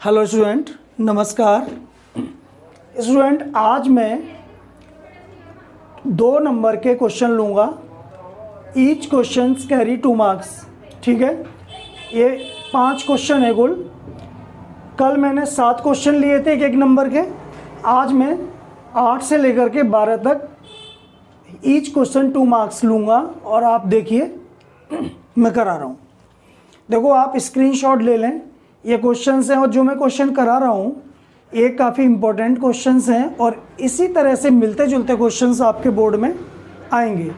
Hello student, नमस्कार। Student, आज मैं 2 नंबर के क्वेश्चन लूँगा। Each question carry 2 marks. ठीक है, ये 5 क्वेश्चन है कुल। कल मैंने 7 क्वेश्चन लिए थे एक नंबर के। आज मैं 8 से लेकर के 12 तक ईच क्वेश्चन 2 मार्क्स लूँगा। और आप देखिए मैं करा रहा हूँ। देखो, आप स्क्रीनशॉट ले लें। ये क्वेश्चंस हैं और जो मैं क्वेश्चन करा रहा हूँ ये काफ़ी इंपॉर्टेंट क्वेश्चंस हैं और इसी तरह से मिलते जुलते क्वेश्चंस आपके बोर्ड में आएंगे।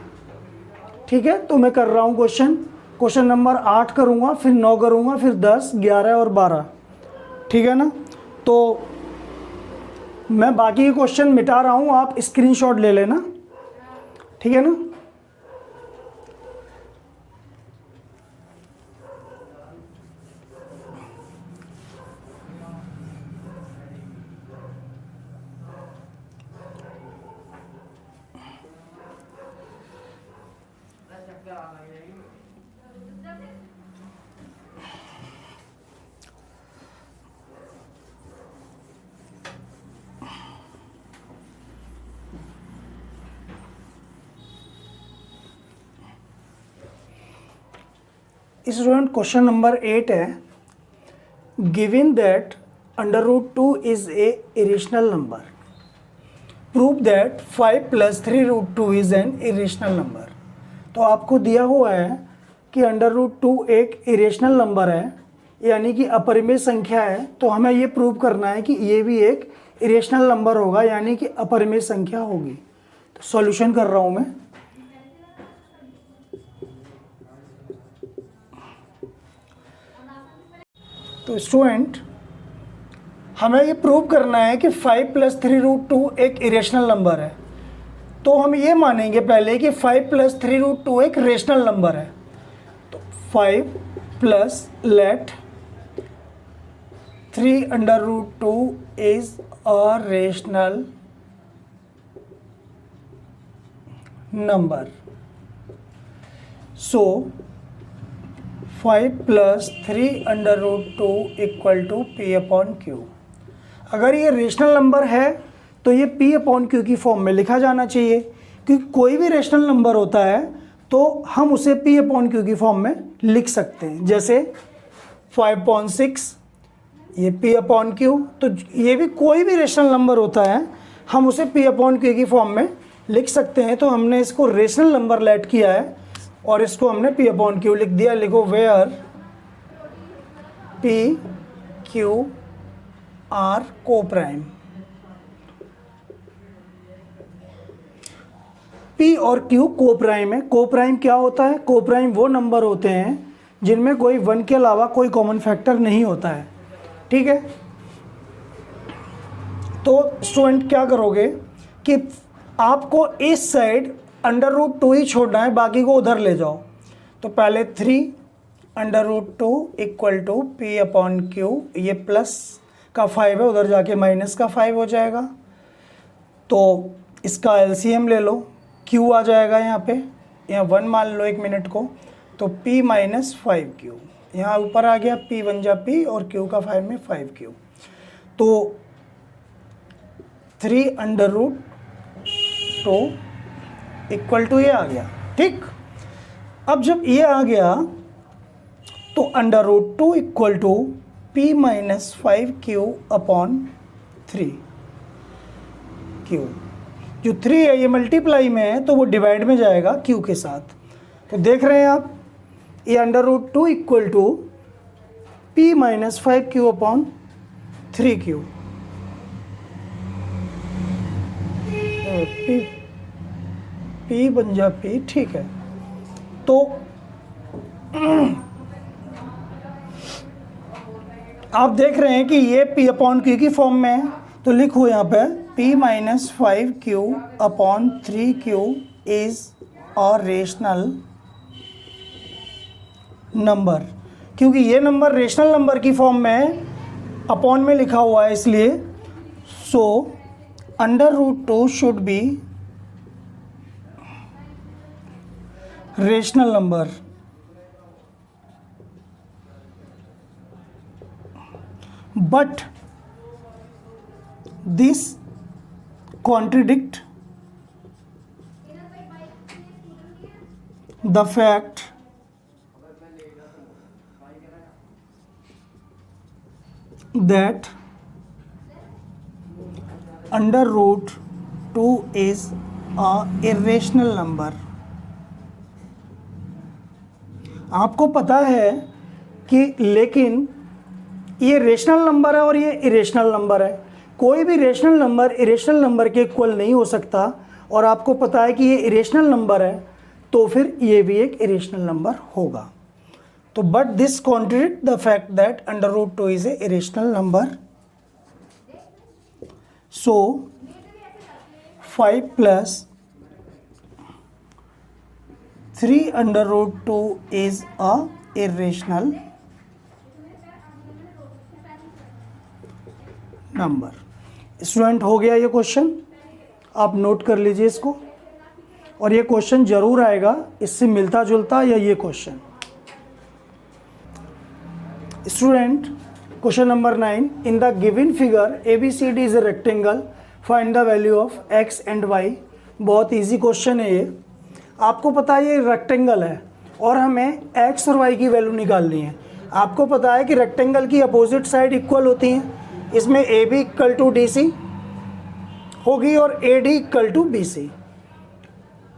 ठीक है, तो मैं कर रहा हूँ क्वेश्चन नंबर 8 करूँगा, फिर 9 करूँगा, फिर 10, 11 और 12। ठीक है ना। तो मैं बाकी के क्वेश्चन मिटा रहा हूँ, आप स्क्रीनशॉट ले लेना। ठीक है ना। स्टूडेंट, क्वेश्चन नंबर 8 है, given that √2 is a irrational number, prove that 5 + 3√2 is an irrational number. तो आपको दिया हुआ है कि √2 एक इरेशनल नंबर है, यानी कि अपरिमेय संख्या है। तो हमें ये प्रूव करना है कि ये भी एक इरेशनल नंबर होगा, यानी कि अपरिमेय संख्या होगी। तो सॉल्यूशन कर रहा हूँ मैं। तो स्टूडेंट, हमें ये प्रूव करना है कि 5 + 3√2 एक इरेशनल नंबर है। तो हम ये मानेंगे पहले कि 5 + 3√2 एक रेशनल नंबर है। तो 5 plus let 3√2 is a rational number. So 5 + 3√2 = P/Q। अगर ये रेशनल नंबर है तो ये P/Q की फॉर्म में लिखा जाना चाहिए, क्योंकि कोई भी रेशनल नंबर होता है तो हम उसे P/Q की फॉर्म में लिख सकते हैं। जैसे 5/6 ये P/Q। तो ये भी कोई भी रेशनल नंबर होता है हम उसे P/Q की फॉर्म में लिख सकते हैं। तो हमने इसको रेशनल नंबर लेट किया है और इसको हमने P/Q लिख दिया। लिखो where P/Q are coprime. P और Q कोप्राइम है। कोप्राइम क्या होता है? कोप्राइम वो नंबर होते हैं जिनमें कोई 1 के अलावा कोई कॉमन फैक्टर नहीं होता है। ठीक है। तो स्टूडेंट क्या करोगे कि आपको इस साइड √2 ही छोड़ना है, बाकी को उधर ले जाओ। तो पहले 3√2 = P/Q। ये प्लस का 5 है, उधर जाके माइनस का 5 हो जाएगा। तो इसका LCM ले लो, Q आ जाएगा यहाँ पे, यहाँ 1 मान लो 1 मिनट को। तो P - 5Q यहाँ ऊपर आ गया, P बन जा P और Q का 5 में 5Q। तो 3√2 = ये आ गया। ठीक। अब जब ये आ गया तो √2 = P - 5Q/3। Q जो 3 है ये मल्टीप्लाई में है तो वो डिवाइड में जाएगा Q के साथ। तो देख रहे हैं आप, ये √2 = P - 5Q/3Q। P बन जा P। ठीक है। तो आप देख रहे हैं कि ये P/Q की फॉर्म में है। तो लिखो यहाँ पे P - 5Q/3Q is a rational number. क्योंकि ये नंबर रेशनल नंबर की फॉर्म में है, अपॉन में लिखा हुआ है इसलिए। सो √2 should be rational number. but this contradict the fact that under root 2 is a irrational number। आपको पता है कि लेकिन ये रेशनल नंबर है और ये इरेशनल नंबर है। कोई भी रेशनल नंबर इरेशनल नंबर के इक्वल नहीं हो सकता, और आपको पता है कि ये इरेशनल नंबर है, तो फिर ये भी एक इरेशनल नंबर होगा। तो but this contradict the fact that under root 2 is a irrational number. So 5 + 3 under root 2 is a irrational number. Student, हो गया ये क्वेश्चन, आप नोट कर लीजिए इसको, और ये क्वेश्चन जरूर आएगा इससे मिलता जुलता या ये question. Student, question number 9, in the given figure ABCD is a rectangle, find the value of x and y। बहुत इजी क्वेश्चन है ये। आपको पता है ये रेक्टेंगल है और हमें x और y की वैल्यू निकालनी है। आपको पता है कि रेक्टेंगल की अपोजिट साइड इक्वल होती हैं, इसमें AB = DC होगी और AD = BC।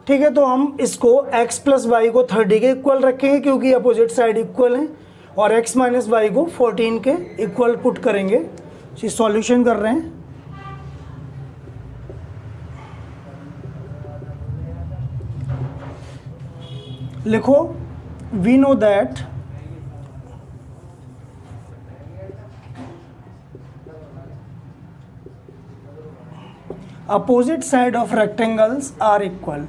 ठीक है, तो हम इसको x + y को 30 के इक्वल रखेंगे क्योंकि अपोजिट साइड इक्वल हैं, और x - y को 14 के इक्वल पुट करेंगे। ये सॉल्यूशन कर रहे हैं। लिखो, we know that opposite side of rectangles are equal।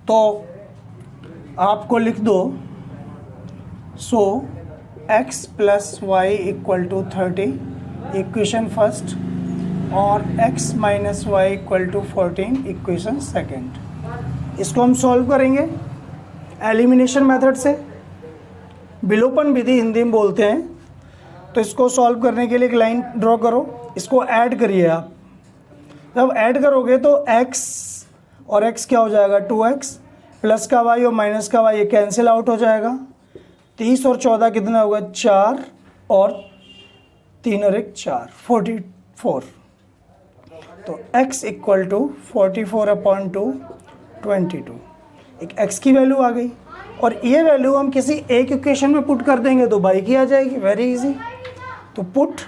तो आपको लिख दो, सो x + y = 30 इक्वेशन फर्स्ट, और x - y = 14 इक्वेशन सेकेंड। इसको हम सॉल्व करेंगे एलिमिनेशन मेथड से, विलोपन विधि हिंदी में बोलते हैं। तो इसको सॉल्व करने के लिए एक लाइन ड्रॉ करो, इसको ऐड करिए आप। जब ऐड करोगे तो x और x क्या हो जाएगा, 2x, प्लस का y और माइनस का y ये कैंसिल आउट हो जाएगा। 30 और 14 कितना होगा, 4, और 3 और 1 4, 44। तो x = 44/2 22। एक x की वैल्यू आ गई, और ये वैल्यू हम किसी एक इक्वेशन में पुट कर देंगे तो y की आ जाएगी। Very easy. तो पुट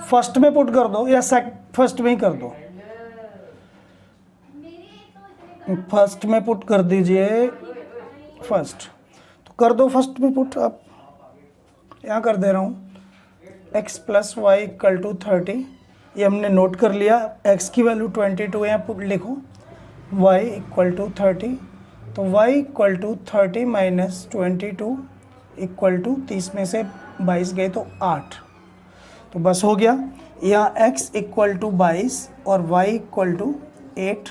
फर्स्ट में पुट कर दो, या फर्स्ट में ही कर दो, फर्स्ट में पुट कर दीजिए। फर्स्ट तो कर दो, फर्स्ट में पुट। आप यहाँ कर दे रहा हूँ, x + y = 30, ये हमने नोट कर लिया। x की वैल्यू 22 है, यहाँ पुट लिखो, y = 30। तो y = 30 - 22 = 30 में से 22 गए तो 8। तो बस हो गया। यहाँ x = 22 और y = 8,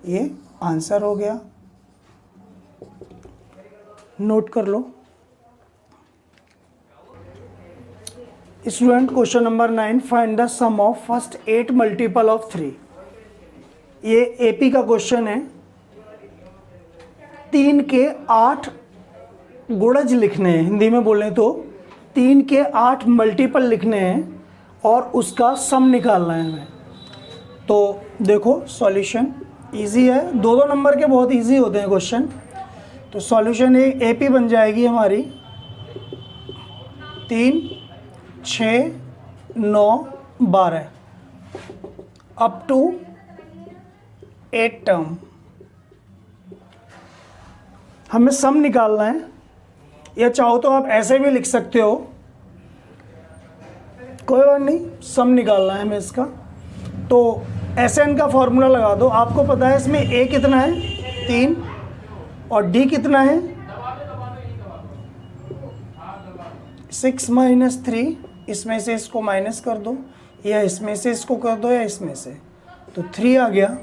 ये आंसर हो गया। नोट कर लो। Student, question number 9, find the sum of first 8 multiple of 3। ये AP का क्वेश्चन है। 3 के 8 गुणज लिखने हैं, हिंदी में बोलें तो 3 के 8 मल्टीपल लिखने हैं और उसका सम निकालना है हमें। तो देखो सॉल्यूशन इजी है, 2 नंबर के बहुत इजी होते हैं क्वेश्चन। तो सॉल्यूशन AP बन जाएगी हमारी 3, 6, 9, 12 अप टू 8 टर्म। हमें सम निकालना है, या चाहो तो आप ऐसे भी लिख सकते हो, कोई बात नहीं, सम निकालना है हमें इसका। तो SN का फॉर्मूला लगा दो। आपको पता है इसमें A कितना है, 3, और डी कितना है 6 माइनस 3, इसमें से इसको माइनस कर दो या इसमें से इसको कर दो या इसमें से, तो 3 आ गया।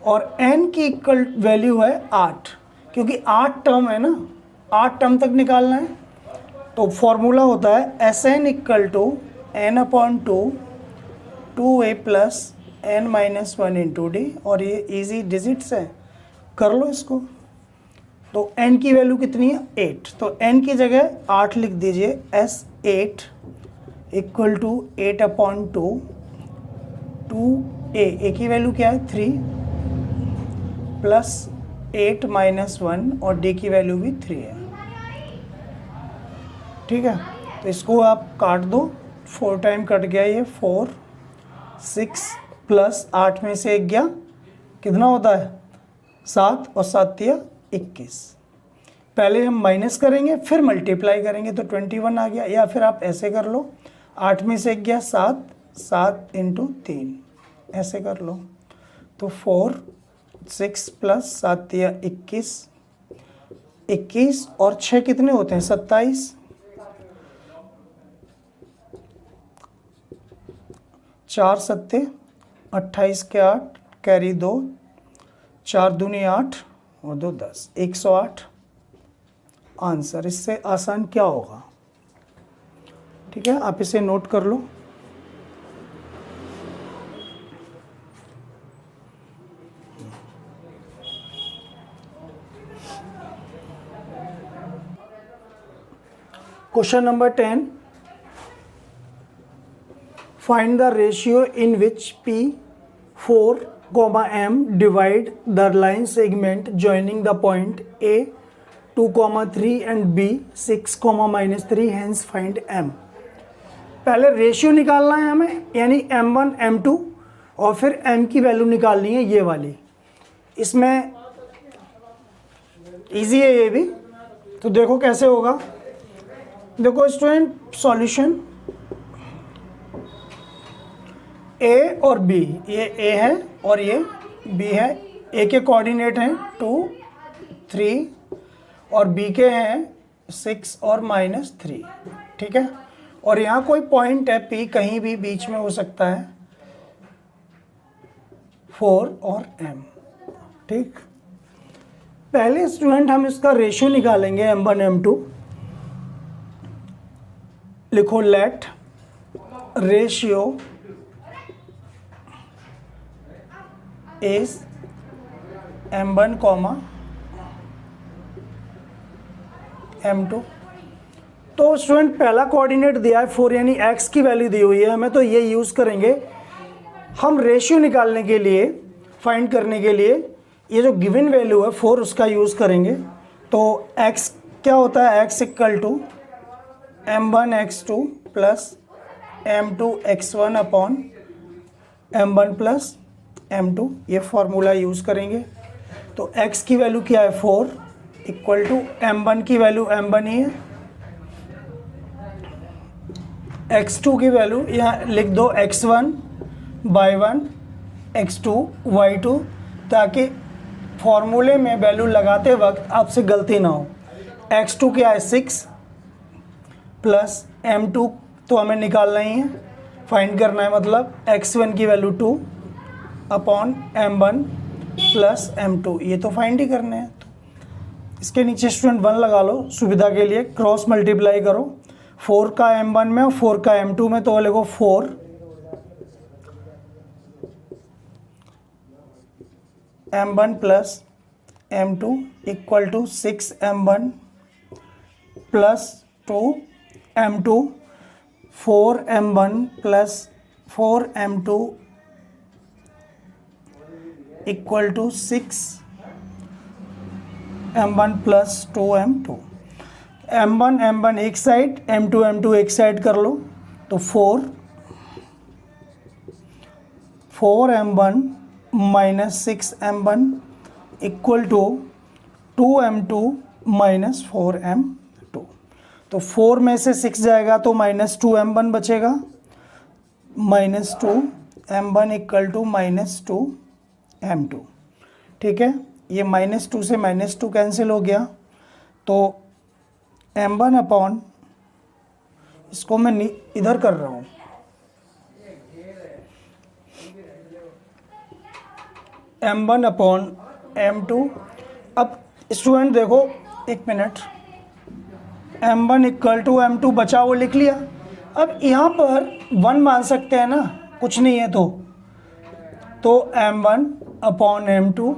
और n की इक्वल वैल्यू है 8, क्योंकि 8 टर्म है ना, 8 टर्म तक निकालना है। तो फॉर्मूला होता है Sn equal to n upon 2a plus n minus 1 into d, और ये इजी डिजिट्स है, कर लो इसको। तो n की वैल्यू कितनी है 8, तो n की जगह 8 लिख दीजिए, S8 equal to 8 upon 2a की वैल्यू क्या है 3 प्लस 8 माइनस 1, और d की वैल्यू भी 3 है। ठीक है, तो इसको आप काट दो, 4 टाइम कट गया ये, 4 6 प्लस 8 में से 1 गया, कितना होता है 7, और 7 तिया 21। पहले हम माइनस करेंगे फिर मल्टीप्लाई करेंगे, तो 21 आ गया। या फिर आप ऐसे कर लो, 8 में से 1 गया 7, 7 इंटू 3, ऐसे कर लो। तो 4 6 प्लस 7 तिया 21, 21 और 6 कितने होते हैं 27, 4 सत्ते 28 के 8, कैरी 2, 4 दूनी 8 और 2 10, 108 आंसर। इससे आसान क्या होगा? ठीक है, आप इसे नोट कर लो। Question number 10, find the ratio in which P4, M divide the line segment joining the point A 2, 3 and B 6, -3, hence find M। पहले रेशियो निकालना है हमें, यानी M1 M2, और फिर M की वैल्यू निकालनी है ये वाली। इसमें इजी है ये भी, तो देखो कैसे होगा। देखो स्टूडेंट, सॉल्यूशन ए और बी, ये ए है और ये बी है। ए के कोऑर्डिनेट हैं 2 3 और बी के हैं 6 और -3। ठीक है, और यहाँ कोई पॉइंट है पी, कहीं भी बीच में हो सकता है 4 और M। ठीक, पहले स्टूडेंट हम इसका रेशियो निकालेंगे M1 M2। लिखो late ratio is M1, M2। तो स्टूडेंट पहला कोऑर्डिनेट दिया है 4, यानी x की वैल्यू दी हुई है हमें, तो ये यूज़ करेंगे हम रेशियो निकालने के लिए, फाइंड करने के लिए। ये जो गिवन वैल्यू है 4, उसका यूज़ करेंगे। तो x क्या होता है, x equal to M1 x2 plus M2 x1 upon M1 plus M2, ये फार्मूला यूज़ करेंगे। तो x की वैल्यू क्या है 4 इक्वल टू M1 की वैल्यू M1 ही है, x2 की वैल्यू यहाँ लिख दो x1 y1 x2 y2, ताकि फॉर्मूले में वैल्यू लगाते वक्त आपसे गलती ना हो। x2 क्या है 6 प्लस M2 तो हमें निकालना ही है, फाइंड करना है, मतलब x1 की value 2 upon M1 plus M2, ये तो फाइंड ही करने हैं। तो इसके नीचे स्टूडेंट 1 लगा लो सुविधा के लिए, क्रॉस मल्टीप्लाई करो, 4 का M1 में और 4 का M2 में, तो लिखो 4 M1 plus M2 equal to 6 M1 plus 2 M2, 4 M1 plus 4 M2 equal to 6 M1 plus 2 M2। M1 M1 एक साइड, M2 M2 एक साइड कर लो, तो 4 M1 minus 6 M1 equal to 2 M2 minus 4 M2। तो 4 में से 6 जाएगा तो -2 M1 बचेगा, -2 M1 इक्वल टू -2 M2। ठीक है, ये -2 से -2 कैंसिल हो गया, तो m1 अपॉन, इसको मैं इधर कर रहा हूँ, m1 अपॉन m2। अब स्टूडेंट देखो, एक minute, m1 equal to m2 बचा वो लिख लिया। अब यहाँ पर 1 मान सकते हैं ना, कुछ नहीं है तो m1 upon m2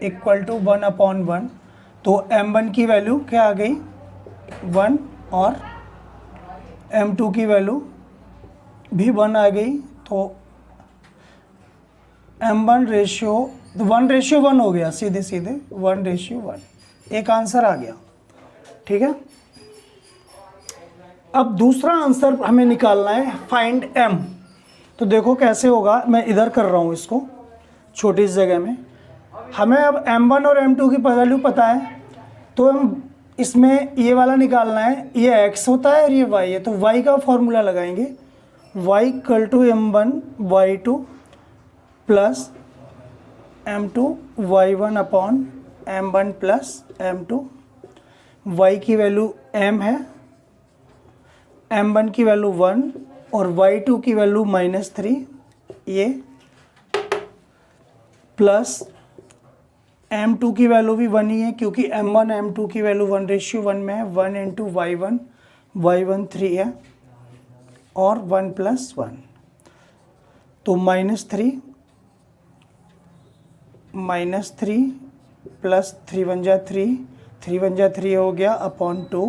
equal to 1 upon 1। तो m1 की वैल्यू क्या आ गई 1 और m2 की वैल्यू भी 1 आ गई। तो m1 रेशियो 1:1 हो गया, सीधे सीधे 1:1, एक आंसर आ गया। ठीक है, अब दूसरा आंसर हमें निकालना है फाइंड m। तो देखो कैसे होगा, मैं इधर कर रहा हूँ इसको छोटी सी जगह में। हमें अब m1 और m2 की वैल्यू पता है, तो हम इसमें ये वाला निकालना है, ये x होता है और ये y है, तो y का फॉर्मूला लगाएंगे, y equal to m1 y2 plus m2 y1 upon m1 plus m2। y की वैल्यू m है, m1 की वैल्यू 1 और y2 की वैल्यू -3, ये प्लस m2 की वैल्यू भी 1 ही है, क्योंकि m1 m2 की वैल्यू 1:1 में है, 1 इंटू y1 3 है और 1 + 1, तो -3 प्लस 3 1 जा 3, 3 1 जा 3 हो गया अपॉन 2,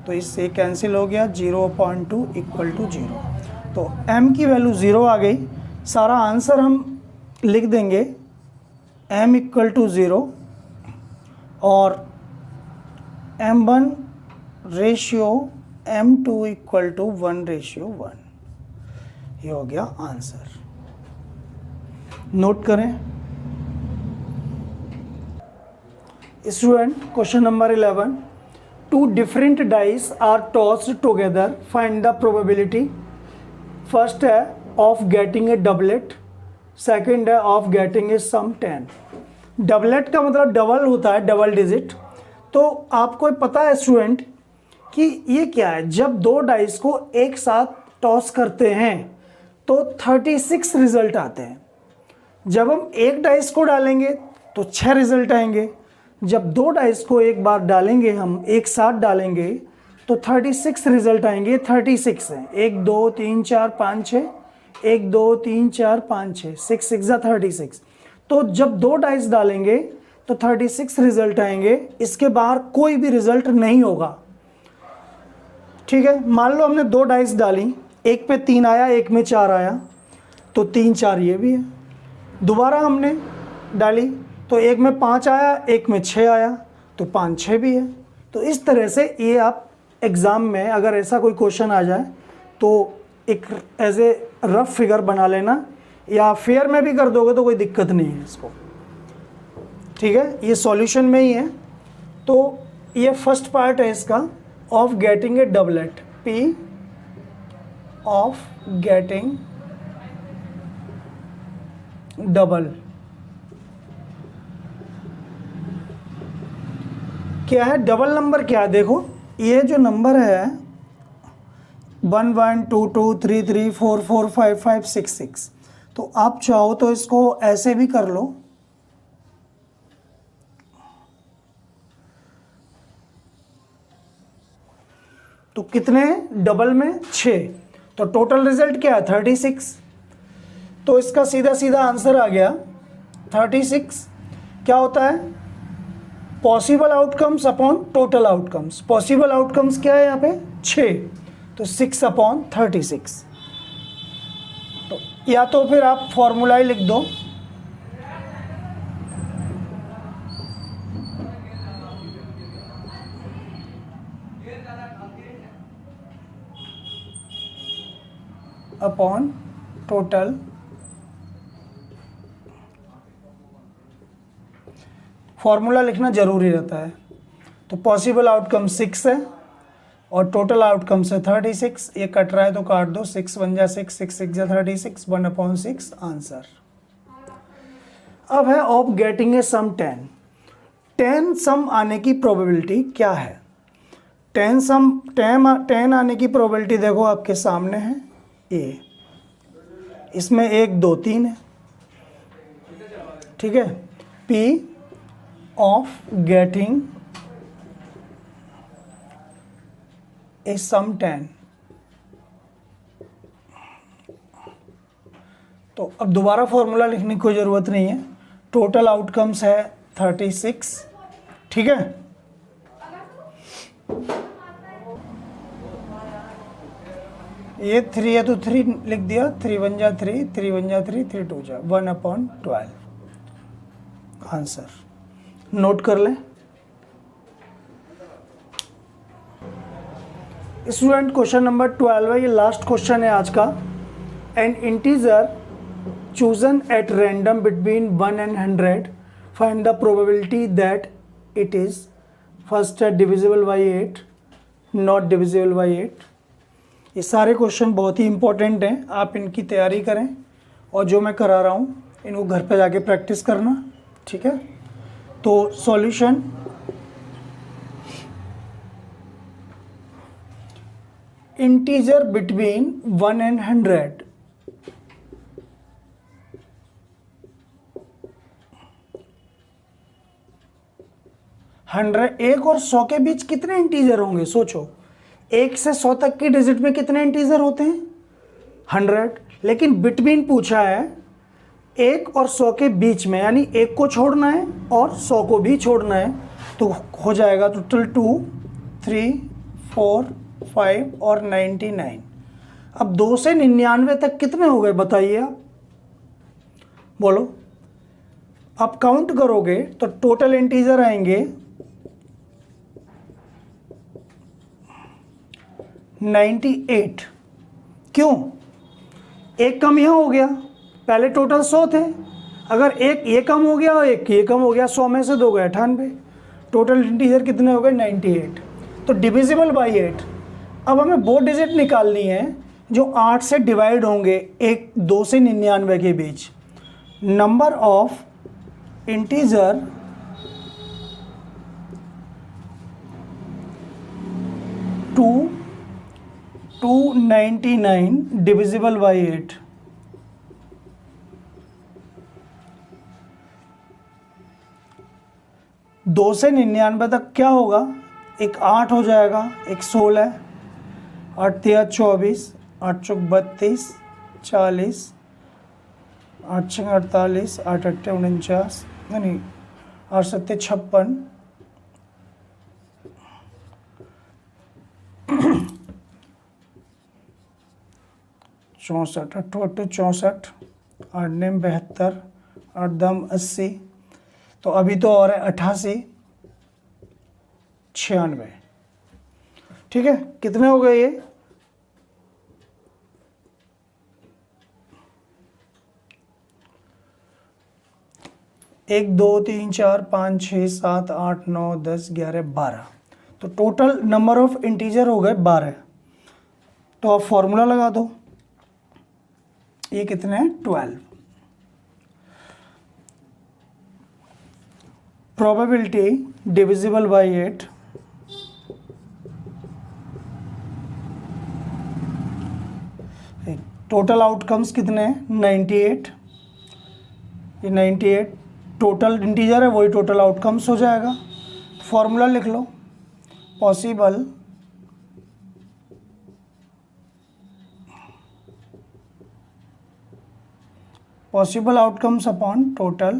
तो इससे कैंसिल हो गया, 0.2 इक्वल टू 0। तो m की वैल्यू 0 आ गई। सारा आंसर हम लिख देंगे m इक्वल टू 0 और m1 ratio m2 equal to 1:1, ये हो गया आंसर। नोट करें student, question number 11, 2 different dice are tossed together, find the probability। First है of getting a doublet, second है of getting a sum 10। Doublet का मतलब double होता है, डबल डिजिट। तो आपको पता है स्टूडेंट कि ये क्या है, जब 2 डाइस को एक साथ टॉस करते हैं तो 36 रिजल्ट आते हैं। जब हम एक डाइस को डालेंगे तो 6 रिजल्ट आएंगे, जब 2 डाइस को एक बार डालेंगे, हम एक साथ डालेंगे तो 36 रिजल्ट आएंगे। 36 है, 1 2 3 4 5 6, 1 2 3 4 5 6, 6 6 जा 36। तो जब 2 डाइस डालेंगे तो 36 रिजल्ट आएंगे, इसके बाहर कोई भी रिजल्ट नहीं होगा। ठीक है, मान लो हमने 2 डाइस डाली, एक पे 3 आया, एक में 4 आया, तो 3 4 ये भी है। दोबारा हमने डाली तो एक में 5 आया, एक में 6 आया, तो 5 6 भी है। तो इस तरह से ये आप एग्ज़ाम में अगर ऐसा कोई क्वेश्चन आ जाए तो एक एज ए रफ फिगर बना लेना, या फेयर में भी कर दोगे तो कोई दिक्कत नहीं है इसको। ठीक है, ये सॉल्यूशन में ही है। तो ये फर्स्ट पार्ट है इसका, of getting a doublet, P of getting double. क्या है डबल नंबर, क्या है देखो, ये जो नंबर है 1 1 2 2 3 3 4 4 5 5 6 6, तो आप चाहो तो इसको ऐसे भी कर लो, तो कितने डबल में 6, तो टोटल रिजल्ट क्या है 36। तो इसका सीधा सीधा आंसर आ गया 36। क्या होता है, possible outcomes upon total outcomes. Possible outcomes क्या है यहाँ पे 6, तो 6/36। तो या तो फिर आप फॉर्मूला ही लिख दो, अपॉन टोटल फॉर्मूला लिखना ज़रूरी रहता है। तो पॉसिबल आउटकम 6 है और टोटल आउटकम से 36। ये कट रहा है तो काट दो, 6 1 जा 6, 6 6 जा 36, 1/6 आंसर। अब है ऑफ गेटिंग ए सम 10। 10 सम आने की प्रोबेबिलिटी क्या है? 10 आने की प्रोबेबिलिटी देखो आपके सामने है ए, इसमें 1 2 3 है, ठीक है। P of getting a sum 10। तो अब दोबारा फॉर्मूला लिखने की कोई ज़रूरत नहीं है, टोटल आउटकम्स है 36, ठीक है। ये 3 है तो 3 लिख दिया, 3 1 जा 3, 3 1 जा 3, 3 2 जा 1/12 आंसर। नोट कर लें। स्टूडेंट क्वेश्चन नंबर 12 है, ये लास्ट क्वेश्चन है आज का। An integer chosen at random between 1 and 100, find the probability that it is first है divisible by 8, not divisible by 8। ये सारे क्वेश्चन बहुत ही इंपॉर्टेंट हैं, आप इनकी तैयारी करें और जो मैं करा रहा हूँ इनको घर पे जाके प्रैक्टिस करना, ठीक है। तो सॉल्यूशन, इंटीजर बिटवीन 1 and 100, एक और 100 के बीच कितने इंटीजर होंगे? सोचो, 1 से 100 तक की डिजिट में कितने इंटीजर होते हैं? 100। लेकिन बिटवीन पूछा है 1 और 100 के बीच में, यानी 1 को छोड़ना है और 100 को भी छोड़ना है, तो हो जाएगा टोटल 2 3 4 5 और 99। अब 2 से 99 तक कितने हो गए बताइए आप, बोलो। आप काउंट करोगे तो टोटल इंटीजर आएंगे 98। क्यों? एक कम यहाँ हो गया, पहले टोटल 100 थे, अगर एक ये कम हो गया और एक ये कम हो गया, 100 में से 2 गए 98, टोटल इंटीजर कितने हो गए? 98। तो डिविजिबल बाई 8। अब हमें वो डिजिट निकालनी है जो 8 से डिवाइड होंगे 2 से 99 के बीच। Number of integer to 299 divisible by 8। दो से 99 तक क्या होगा? एक 8 हो जाएगा, एक 16, 8 3 24, 8 चौक 32, 40, 8 6 48, 8 8 49, नहीं 8 7 56, 64, 8 8 64, 8 9 72, 8 10 80। तो अभी तो और है 88 96, ठीक है। कितने हो गए ये? एक 2 3 4 5 6 7 8 9 10 11 12। तो टोटल नंबर ऑफ इंटीजर हो गए 12। तो आप फॉर्मूला लगा दो, ये कितने हैं? 12। Probability divisible by 8, total outcomes कितने हैं? 98। ये 98 टोटल इंटीजर है, वही टोटल आउटकम्स हो जाएगा। फॉर्मूला लिख लो, पॉसिबल आउटकम्स अपॉन टोटल।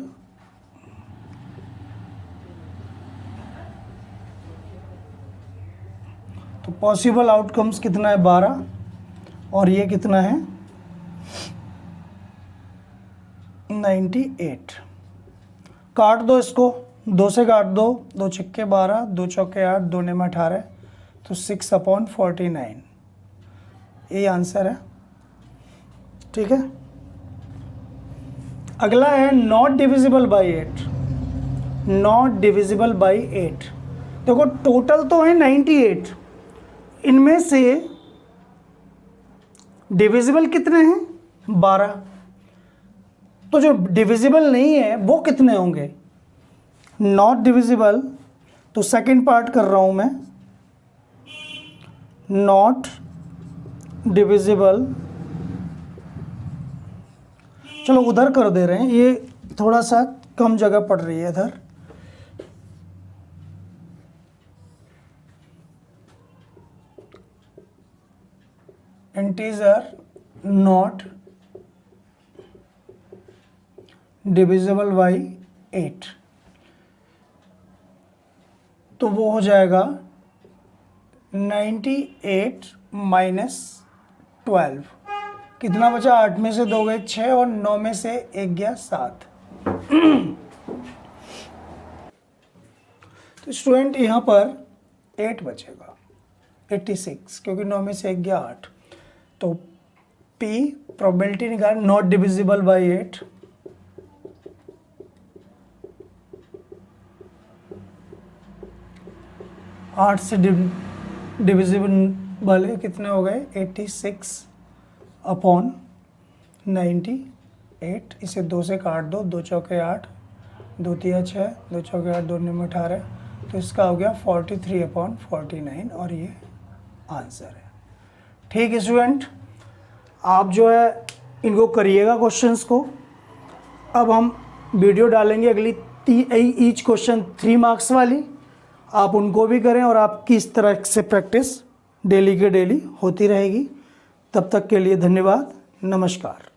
तो पॉसिबल आउटकम्स कितना है? 12, और ये कितना है? 98। काट दो इसको, 2 से काट दो, 2 छक्के 12, 2 चौके 8, 2 में 18, तो 6/49। ये आंसर है, ठीक है। अगला है not divisible by 8। Not divisible by 8, देखो टोटल तो है 98, इनमें से डिविजिबल कितने हैं? 12। तो जो डिविजिबल नहीं है वो कितने होंगे? नॉट डिविजिबल, तो सेकंड पार्ट कर रहा हूँ मैं, नॉट डिविजिबल, चलो उधर कर दे रहे हैं, ये थोड़ा सा कम जगह पड़ रही है इधर। इंटीजर नॉट डिविजिबल बाई 8, तो वो हो जाएगा 98 माइनस 12, कितना बचा, 8 में से 2 गए 6 और 9 में से 1 गया 7। तो स्टूडेंट यहाँ पर 8 बचेगा, 86, क्योंकि 9 में से 1 गया 8। तो P प्रोबेबिलिटी निकाल, नॉट डिविजिबल बाई 8, आठ से डिविजिबल वाले कितने हो गए, 86 अपॉन 98, इसे 2 से काट दो, 2 चौके 8, 2 तिया 6, 2 चौके 8, 2 में 18, तो इसका हो गया 43 अपॉन 49, और ये आंसर है। ठीक है स्टूडेंट, आप जो है इनको करिएगा क्वेश्चंस को। अब हम वीडियो डालेंगे अगली ईच क्वेश्चन 3 मार्क्स वाली, आप उनको भी करें और आपकी इस तरह से प्रैक्टिस डेली के डेली होती रहेगी। तब तक के लिए धन्यवाद, नमस्कार।